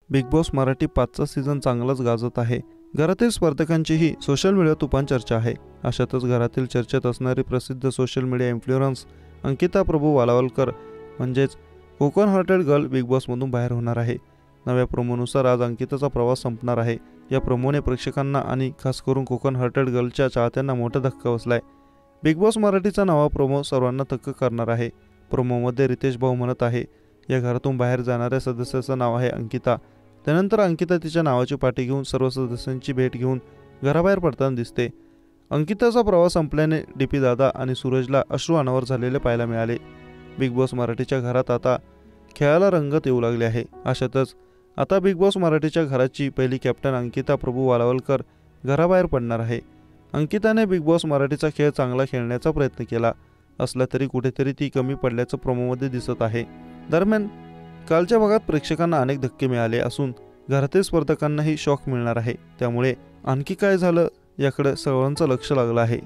Big boss Marathi 5चा season चांगलाच गाजत आहे। घरातील स्पर्धकांचीही सोशल मीडिया तुफान चर्चा आहे। अशातच घरातील चर्चेत असणारी प्रसिद्ध सोशल मीडिया इन्फ्लुएन्स अंकिता प्रभू वालावलकर म्हणजेच कोकण हार्टेड गर्ल बिग बॉसमधून बाहेर होणार आहे। नव्या प्रोमोनुसार आज अंकिताचा प्रवास संपणार आहे। या प्रोमोने प्रेक्षकांना आणि खास करून कोकण हार्टेड गर्लच्या चाहत्यांना मोठा धक्का बसलाय। बिग बॉस मराठीचा नवा प्रोमो सर्वांना थक्क करणार आहे। प्रोमोमध्ये रितेश भाऊ म्हणत आहे, या घरातून बाहेर जाणाऱ्या सदस्याचं नाव आहे अंकिता। त्यानंतर अंकिता तिच्या नावाची पाठी घेऊन सर्व सदस्यांची भेट घेऊन घराबाहेर पडताना दिसते। अंकिताचा प्रवास संपल्याने डीपी दादा आणि सूरजला अश्रू अनावर झालेले पाहायला मिळाले। बिग बॉस मराठीच्या घरात आता खेळाला रंगत येऊ लागले आहे। अशातच आता बिग बॉस मराठीच्या घराची पहिली कॅप्टन अंकिता प्रभू वालावलकर घराबाहेर पडणार आहे। अंकिताने बिग बॉस मराठीचा खेळ चांगला खेळण्याचा प्रयत्न केला असला तरी कुठेतरी ती कमी पडल्याचं प्रोमोमध्ये दिसत आहे। दरम्यान कालच्या भागात प्रेक्षकांना अनेक धक्के मिळाले असून घरातील स्पर्धकांनाही शॉक मिळणार आहे। त्यामुळे आणखी काय झालं याकडे सर्वांचं लक्ष लागलं आहे।